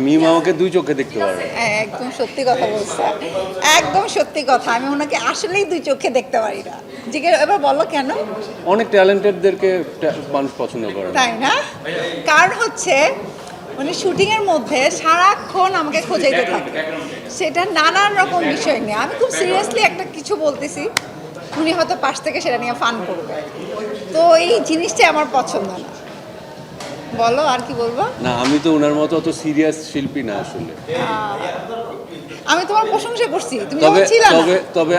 মিম আমাকে দুই চোখে দেখতে পারে। একদম সত্যি কথা বলছে, একদম সত্যি কথা। আমি ওনাকে আসলেই দুই চোখে দেখতে পারি না। জিজ্ঞেস এবার বলো কেন? অনেক ট্যালেন্টেডদেরকে মানুষ পছন্দ করে না। তাই না? কারণ হচ্ছে উনি শুটিংয়ের মধ্যে সারাক্ষণ আমাকে খোঁজাইতে থাকে, সেটা নানান রকম বিষয় নিয়ে। আমি খুব সিরিয়াসলি একটা কিছু বলতেছি, উনি হয়তো পাশ থেকে সেটা নিয়ে ফান করবে। তো এই জিনিসটা আমার পছন্দ না। বলো আর কি বলবো? না, আমি তো ওনার মতো অত সিরিয়াস শিল্পী না আসলে। আমি তোমার প্রশংসা করছি, তুমি তবে যখন ছিলে না। তবে তবে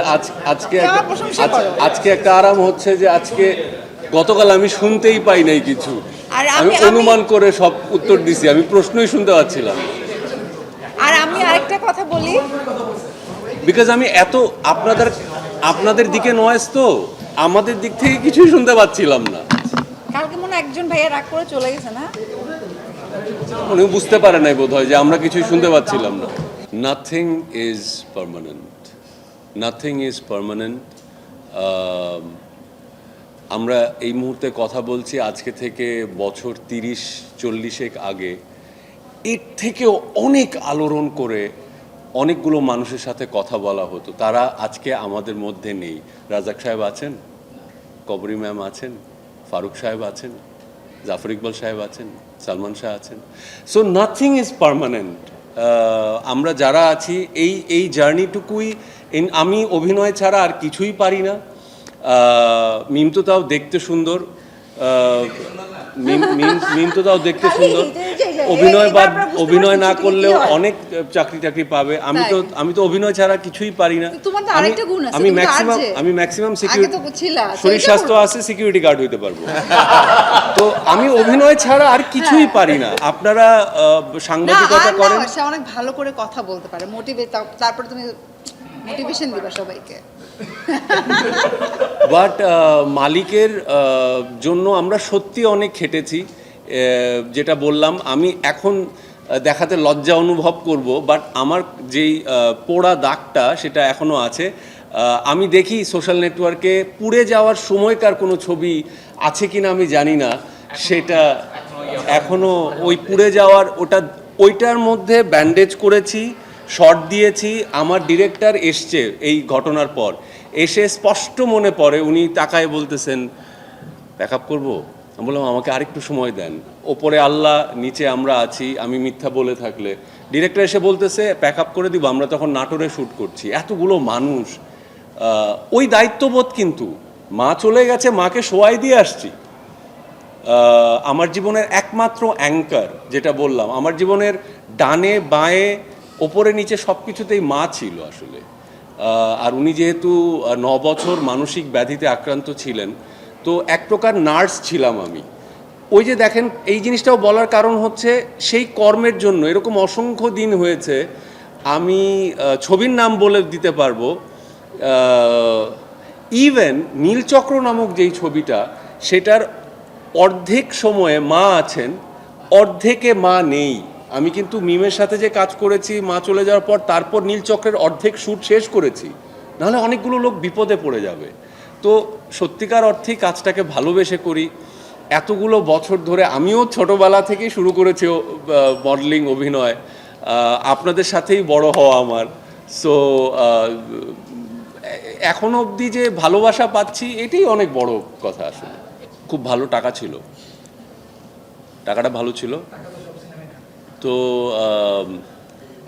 আজকে তুমি আমার প্রশংসা করো। আজকে একটা আরাম হচ্ছে যে আজকে গতকাল আমি শুনতেই পাই নাই কিছু, আর আমি অনুমান করে সব উত্তর দিছি, আমি প্রশ্নই শুনতে পাচ্ছিলাম। আর আমি আরেকটা কথা বলি, বিকজ আমি এত আপনাদের দিকে নয়েজ, তো আমাদের দিক থেকে কিছুই শুনতে পাচ্ছিলাম না। কালকে মনে হয় একজন ভাইয়া রাগ করে চলে গেছে না? উনি বুঝতে পারে নাই বোধহয় যে আমরা কিছুই শুনতে পাচ্ছিলাম না। Nothing is permanent, nothing is permanent. আমরা এই মুহূর্তে কথা বলছি আজকে থেকে বছর 30-40 আগে। এর থেকেও অনেক আলোড়ন করে অনেকগুলো মানুষের সাথে কথা বলা হতো, তারা আজকে আমাদের মধ্যে নেই। রাজাক সাহেব আছেন, কবরী ম্যাম আছেন, ফারুক সাহেব আছেন, জাফর ইকবাল সাহেব আছেন, সালমান শাহ আছেন। So nothing is permanent. আমরা যারা আছি এই জার্নিটুকুই। আমি অভিনয় ছাড়া আর কিছুই পারি না। মিম তো তাও দেখতে সুন্দর, মিম তো তাও দেখতে সুন্দর। অভিনয় না করলেও অনেক চাকরি টাকরি পাবে। আমি তো অভিনয় ছাড়া কিছুই পারি না। আমি ম্যাক্সিমাম শরীর স্বাস্থ্য আছে, সিকিউরিটি গার্ড হইতে পারবো। তো আমি অভিনয় ছাড়া আর কিছুই পারি না। আপনারা সাংবাদিকতা করেন, সে অনেক ভালো করে কথা বলতে পারে, তারপর তুমি মোটিভেশন দিবা সবাইকে। বাট মালিকের জন্য আমরা সত্যি অনেক খেটেছি। যেটা বললাম, আমি এখন দেখাতে লজ্জা অনুভব করব, বাট আমার যেই পোড়া দাগটা সেটা এখনও আছে। আমি দেখি সোশ্যাল নেটওয়ার্কে পুড়ে যাওয়ার সময়কার কোনো ছবি আছে কিনা আমি জানি না, সেটা এখনও ওই পুড়ে যাওয়ার ওইটার মধ্যে ব্যান্ডেজ করেছি, শর্ট দিয়েছি। আমার ডিরেক্টর এসছে এই ঘটনার পর, এসে স্পষ্ট মনে পড়ে উনি তাকায় বলতেছেন প্যাক আপ করবো। আমি বললাম আমাকে আরেকটু সময় দেন, ওপরে আল্লাহ নিচে আমরা আছি, আমি মিথ্যা বলে থাকলে। ডিরেক্টর এসে বলতেছে প্যাক আপ করে দিব। আমরা তখন নাটোরে শ্যুট করছি, এতগুলো মানুষ, ওই দায়িত্ববোধ। কিন্তু মা চলে গেছে, মাকে শোয়াই দিয়ে আসছি। আমার জীবনের একমাত্র অ্যাঙ্কার, যেটা বললাম, আমার জীবনের ডানে বাঁয়ে ওপরে নিচে সব কিছুতেই মা ছিল আসলে। আর উনি যেহেতু 9 বছর মানসিক ব্যাধিতে আক্রান্ত ছিলেন, তো এক প্রকার নার্স ছিলাম আমি। ওই যে দেখেন, এই জিনিসটাও বলার কারণ হচ্ছে সেই কর্মের জন্য এরকম অসংখ্য দিন হয়েছে। আমি ছবির নাম বলে দিতে পারবো, ইভেন নীলচক্র নামক যেই ছবিটা, সেটার অর্ধেক সময়ে মা আছেন, অর্ধেকে মা নেই। আমি কিন্তু মিমের সাথে যে কাজ করেছি মা চলে যাওয়ার পর, তারপর নীলচক্রের অর্ধেক শ্যুট শেষ করেছি, নাহলে অনেকগুলো লোক বিপদে পড়ে যাবে। তো সত্যিকার অর্থেই কাজটাকে ভালোবেসে করি এতগুলো বছর ধরে। আমিও ছোটোবেলা থেকেই শুরু করেছি মডেলিং, অভিনয়, আপনাদের সাথেই বড় হওয়া আমার। সো এখনো অবধি যে ভালোবাসা পাচ্ছি, এটাই অনেক বড় কথা আসলে। খুব ভালো টাকা ছিল, টাকাটা ভালো ছিল। তো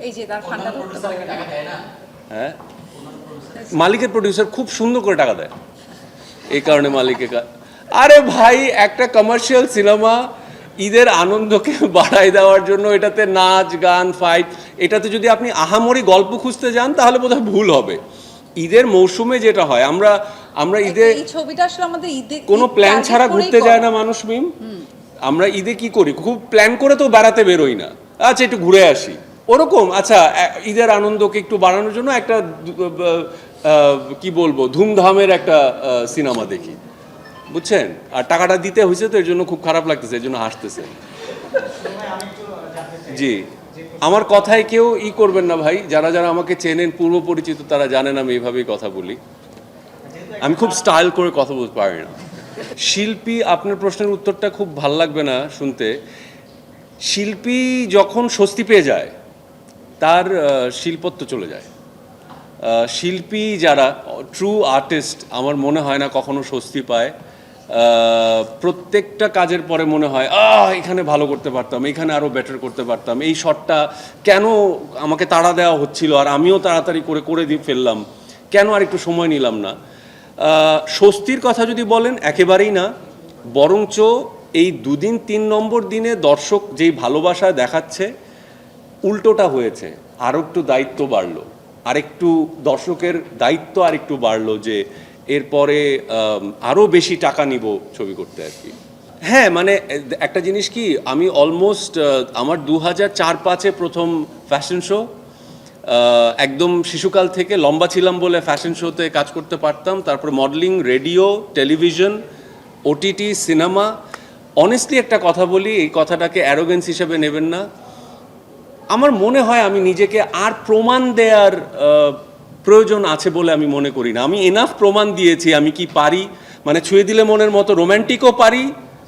এই যে তার ফান্ডা ধরতে পারে না। হ্যাঁ, মালিকের প্রডিউসার খুব সুন্দর করে টাকা দেয়, এই কারণে মালিকের আরে ভাই, একটা কমার্শিয়াল সিনেমা ঈদের আনন্দকে বাড়াই দেওয়ার জন্য এটাতে নাচ গান ফাইট, এটাতে যদি আপনি আহামরি গল্প খুঁজতে যান তাহলে বোধহয় ভুল হবে। ঈদের মৌসুমে যেটা হয়, আমরা ঈদে এই ছবিটা আসলে আমাদের ঈদে কোনো প্ল্যান ছাড়া ঘুরতে যায় না মানুষ মিম। আমরা ঈদে কি করি, খুব প্ল্যান করে তো বেড়াতে বেরোই না, আচ্ছা একটু ঘুরে আসি, ওরকম। আচ্ছা, ঈদের আনন্দকে একটু বাড়ানোর জন্য একটা কি বলবো, ধুমধামের একটা সিনেমা দেখি, বুঝছেন। আর টাকাটা দিতে হয়েছে তো এর জন্য খুব খারাপ লাগতেছে, এর জন্য হাসতেছে। জি, আমার কথায় কেউ করবেন না ভাই, যারা যারা আমাকে চেনেন, পূর্ব পরিচিত, তারা জানেন আমি এইভাবেই কথা বলি। আমি খুব স্টাইল করে কথা বলতে পারি না। শিল্পী, আপনার প্রশ্নের উত্তরটা খুব ভাল লাগবে না শুনতে। শিল্পী যখন স্বস্তি পেয়ে যায় তার শিল্পত্ব চলে যায়। শিল্পী যারা ট্রু আর্টিস্ট আমার মনে হয় না কখনো স্বস্তি পায়। প্রত্যেকটা কাজের পরে মনে হয় এখানে ভালো করতে পারতাম, এখানে আরও বেটার করতে পারতাম, এই শটটা কেন আমাকে তাড়া দেওয়া হচ্ছিল আর আমিও তাড়াতাড়ি করে দিয়ে ফেললাম, কেন আর একটু সময় নিলাম না। স্বস্তির কথা যদি বলেন একেবারেই না, বরঞ্চ এই 2 দিন 3 নম্বর দিনে দর্শক যেই ভালোবাসা দেখাচ্ছে উল্টোটা হয়েছে, আরও একটু দায়িত্ব বাড়লো, আরেকটু দর্শকের দায়িত্ব আরেকটু বাড়লো যে এরপরে আরও বেশি টাকা নিব ছবি করতে আর কি। হ্যাঁ মানে একটা জিনিস কি, আমি অলমোস্ট আমার 2004-05 প্রথম ফ্যাশন শো, একদম শিশুকাল থেকে লম্বা ছিলাম বলে ফ্যাশন শোতে কাজ করতে পারতাম, তারপর modelling, radio, television, OTT, cinema. Honestly একটা কথা বলি, এই কথাটাকে অ্যারোগেন্স হিসেবে নেবেন না, আমার মনে হয় আমি নিজেকে আর প্রমাণ দেওয়ার প্রয়োজন আছে বলে আমি মনে করি না। আমি এনাফ প্রমাণ দিয়েছি আমি কি পারি, মানে ছুঁয়ে দিলে মনের মতো রোম্যান্টিকও পারি,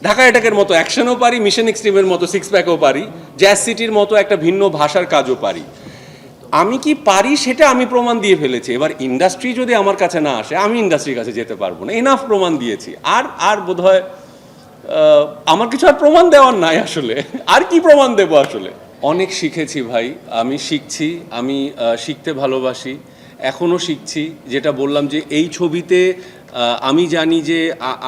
ঢাকা অ্যাটাকের মতো অ্যাকশনও পারি, মিশন এক্সট্রিমের মতো 6 প্যাকও পারি, জ্যাজ সিটির মতো একটা ভিন্ন ভাষার কাজও পারি। আমি কি পারি সেটা আমি প্রমাণ দিয়ে ফেলেছি। এবার ইন্ডাস্ট্রি যদি আমার কাছে না আসে, আমি ইন্ডাস্ট্রির কাছে যেতে পারবো না, এনাফ প্রমাণ দিয়েছি। আর বোধহয় আমার কিছু আর প্রমাণ দেওয়ার নাই আসলে, আর কি প্রমাণ দেবো আসলে। অনেক শিখেছি ভাই, আমি শিখছি, আমি শিখতে ভালোবাসি, এখনও শিখছি। যেটা বললাম যে এই ছবিতে আমি জানি যে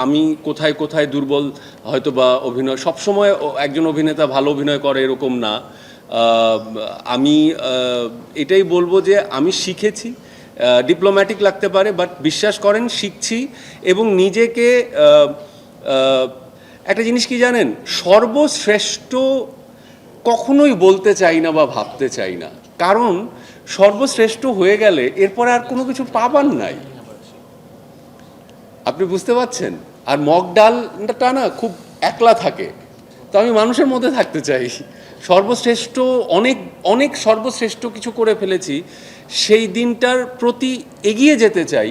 আমি কোথায় কোথায় দুর্বল, হয়তো বা অভিনয় সবসময় একজন অভিনেতা ভালো অভিনয় করে এরকম না। আমি এটাই বলবো যে আমি শিখেছি, ডিপ্লোম্যাটিক লাগতে পারে বাট বিশ্বাস করেন শিখছি। এবং নিজেকে একটা জিনিস কি জানেন, সর্বশ্রেষ্ঠ কখনোই বলতে চাই না বা ভাবতে চাই না, কারণ সর্বশ্রেষ্ঠ হয়ে গেলে এরপরে আর কোনো কিছু পাবার নাই। আপনি বুঝতে পারছেন? আর মগ ডালটা না খুব একলা থাকে, তো আমি মানুষের মধ্যে থাকতে চাই। সর্বশ্রেষ্ঠ অনেক অনেক সর্বশ্রেষ্ঠ কিছু করে ফেলেছি, সেই দিনটার প্রতি এগিয়ে যেতে চাই।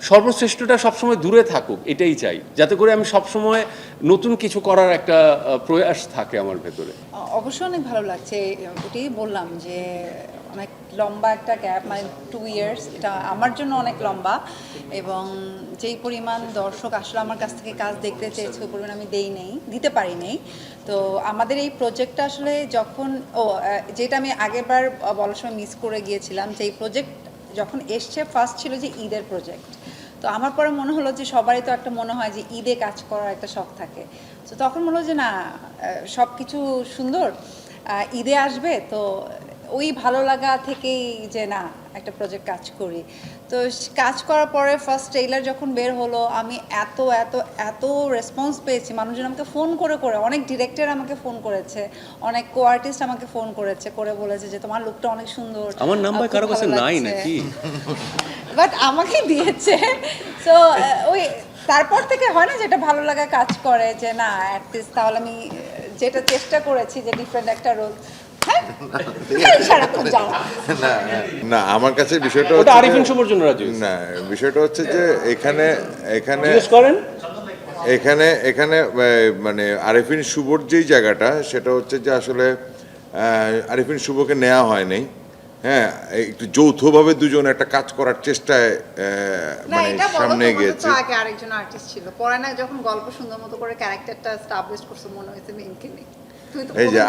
সর্বশ্রেষ্ঠটা সবসময় দূরে থাকুক এটাই চাই, যাতে করে আমি সবসময় নতুন কিছু করার একটা প্রয়াস থাকে আমার ভেতরে। অবশ্যই অনেক ভালো লাগছে, ওটাই বললাম যে অনেক লম্বা একটা গ্যাপ, মানে 2 ইয়ার্স, এটা আমার জন্য অনেক লম্বা। এবং যেই পরিমাণ দর্শক আসলে আমার কাছ থেকে কাজ দেখতে চেয়েছে ওই পরিমাণ আমি দিতে পারি নেই। তো আমাদের এই প্রজেক্টটা আসলে যখন যেটা আমি আগেরবার বলার সময় মিস করে গিয়েছিলাম, যে এই প্রজেক্ট যখন এসছে ফার্স্ট ছিল যে ঈদের প্রজেক্ট। তো আমার পরে মনে হলো যে সবারই তো একটা মনে হয় যে ঈদে কাজ করার একটা শখ থাকে। তো তখন মনে হলো যে না, সব কিছু সুন্দর, ঈদে আসবে, তো ওই ভালো লাগা থেকেই যে না একটা প্রজেক্ট কাজ করি। তো কাজ করার পরে ফার্স্ট ট্রেইলার যখন বের হলো, আমি এত এত এত রেসপন্স পেয়েছি, মানুষজন আমাকে ফোন করে অনেক ডিরেক্টর আমাকে ফোন করেছে, অনেক কো আর্টিস্ট আমাকে ফোন করে বলেছে যে তোমার লুকটা অনেক সুন্দর। আমার নাম্বার কারো কাছে নাই নাকি, বাট আমাকে দিয়েছে। তো ওই তারপর থেকে হয় না যেটা ভালো লাগা কাজ করে যে না অ্যাটলিস্ট তাহলে আমি যেটা চেষ্টা করেছি যে ডিফারেন্ট একটা রোল। না আমার কাছে বিষয়টা ওটা আরিফিন শুভর জন্য রাজু না, বিষয়টা হচ্ছে যে এখানে মানে আরিফিন শুভর যেই জায়গাটা, সেটা হচ্ছে যে আসলে আরিফিন শুভকে নেওয়া হয় নাই। হ্যাঁ, একটু যৌথভাবে দুজন একটা কাজ করার চেষ্টায় মানে সামনে গিয়েছে। আগে আরেকজন আর্টিস্ট ছিল, পরে না যখন গল্প সুন্দর মতো করে ক্যারেক্টারটা এস্টাবলিশ করছে মনে হয়েছে মিমকে নেই। এই যে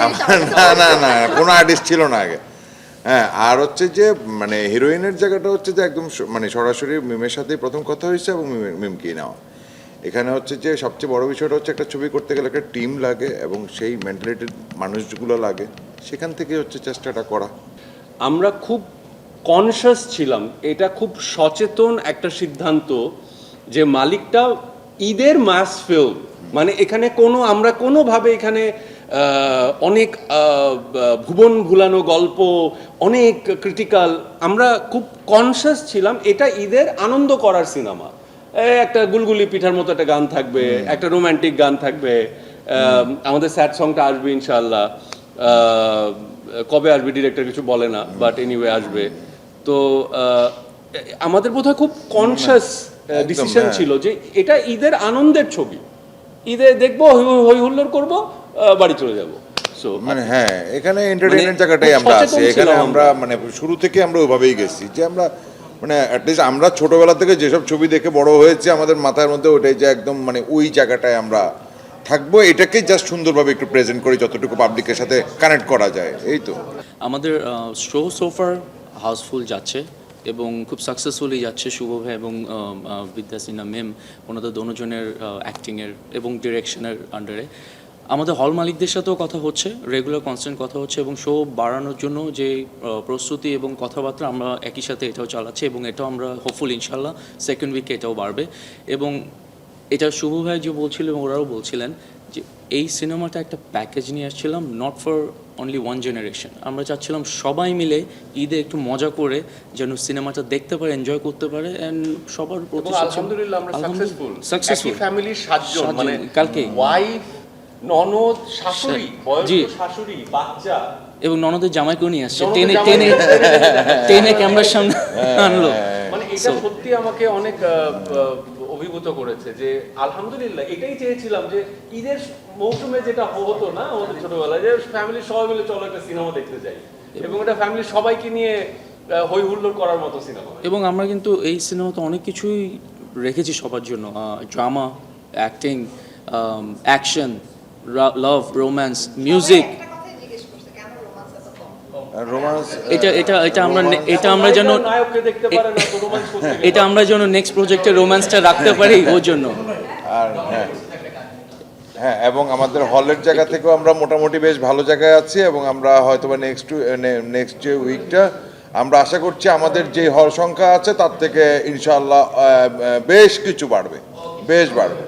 না কোনো আর্টিস্ট ছিল না আগে। হ্যাঁ, আর হচ্ছে যে মানে হিরোইনের জায়গাটা হচ্ছে যে একদম মানে সরাসরি মিমের সাথেই প্রথম কথা হয়েছে এবং মিমকেই নেওয়া। এখানে হচ্ছে যে সবচেয়ে বড় বিষয়টা হচ্ছে একটা ছবি করতে গেলে একটা টিম লাগে এবং সেই মেন্টালিটির মানুষগুলো লাগে, সেখান থেকে হচ্ছে চেষ্টাটা করা। আমরা খুব কনসিয়াস ছিলাম, এটা খুব সচেতন একটা সিদ্ধান্ত যে মালিকটা ঈদের মাস ফিল্ম, মানে এখানে আমরা কোনোভাবে এখানে অনেক ভুবন ভুলানো গল্প, অনেক ক্রিটিক্যাল, আমরা খুব কনসিয়াস ছিলাম এটা ঈদের আনন্দ করার সিনেমা। একটা গুলগুলি পিঠার মতো একটা গান থাকবে, একটা রোম্যান্টিক গান থাকবে, আমাদের স্যাড সংটা আসবে ইনশাআল্লাহ। কবে আসবে ডিরেক্টর কিছু বলে না, বাট এনিওয়ে আসবে। তো আমাদের বোধহয় খুব কনসিয়াস ডিসিশন ছিল যে এটা ঈদের আনন্দের ছবি, ঈদে দেখবো, হই হুল্লোড় করবো, বাড়ি চলে যাব। সো মানে হ্যাঁ এখানে এন্টারটেইনমেন্ট জায়গাটাই আমরা সচেতন আছি, এখানে ছিলাম আমরা মানে শুরু থেকে আমরা ওইভাবেই গেছি যে আমরা মানে অ্যাটলিস্ট আমরা ছোটবেলা থেকে যেসব ছবি দেখে বড় হয়েছে আমাদের মাথার মধ্যে ওটাই যে একদম মানে ওই জায়গাটায় আমরা থাকবো, এটাকে জাস্ট সুন্দরভাবে একটু প্রেজেন্ট করি যতটুকু পাবলিকের সাথে কানেক্ট করা যায়, এই তো। আমাদের শো সোফার হাউসফুল যাচ্ছে এবং খুব সাকসেসফুলি যাচ্ছে। শুভ ভাই এবং বিদ্যা সিনহা ম্যাম ওনাদের দোনোজনের অ্যাক্টিংয়ের এবং ডিরেকশনের আন্ডারে আমাদের হল মালিকদের সাথেও কথা হচ্ছে, রেগুলার কনস্ট্যান্ট কথা হচ্ছে এবং শো বাড়ানোর জন্য যে প্রস্তুতি এবং কথাবার্তা আমরা একই সাথে এটাও চালাচ্ছি এবং এটাও আমরা হোপফুল ইনশাল্লাহ সেকেন্ড উইকে এটাও বাড়বে। এবং এটা শুভ ভাই যে বলছিলেন ওরাও বলছিলেন যে এই সিনেমাটা একটা প্যাকেজ নিয়ে আসছিলাম, not for only one generation. আমরা চাচ্ছিলাম সবাই মিলে ঈদে একটু মজা করে যেন সিনেমাটা দেখতে পারে, এনজয় করতে পারে অ্যান্ড সবার এবং আলহামদুলিল্লাহ আমরা সাকসেসফুল। একই ফ্যামিলির 7 জন সাতজন, মানে কালকে। ওয়াইফ, ননদ, শাশুড়ি, বয়স্ক জি। শাশুড়ি, বাচ্চা এবং ননদের জামাইকেও নিয়ে আসছে, ননদের টেনে জামাই- টেনে টেনে ক্যামেরার সামনে আনলো। মানে এটা সত্যি আমাকে অনেক অভিভূত করেছে যে আলহামদুলিল্লাহ এটাই চেয়েছিলাম যে ঈদের মৌসুমে যেটা হতো না আমাদের ছোটবেলায় যে ফ্যামিলির সবাই মিলে চলো একটা সিনেমা দেখতে যাই, এবং এটা ফ্যামিলির সবাইকে নিয়ে হই হুল্লোড় করার মতো সিনেমা। এবং আমরা কিন্তু এই সিনেমাতে অনেক কিছুই রেখেছি সবার জন্য, ড্রামা, অ্যাক্টিং, অ্যাকশন, লাভ, রোম্যান্স, মিউজিক। রোমান্স এটা এটা এটা আমরা এটা আমরা যেন নায়ককে দেখতে পারে না তো রোমান্স করতে গেলে। এটা আমরা যেন নেক্সট প্রজেক্টে রোম্যান্সটা রাখতে পারি ওর জন্য। আর হ্যাঁ হ্যাঁ, এবং আমাদের হলের জায়গা থেকেও আমরা মোটামুটি বেশ ভালো জায়গায় আছি এবং আমরা হয়তো বা নেক্সট যে উইকটা আমরা আশা করছি আমাদের যে হল সংখ্যা আছে তার থেকে ইনশাআল্লাহ বেশ কিছু বাড়বে, বেশ বাড়বে।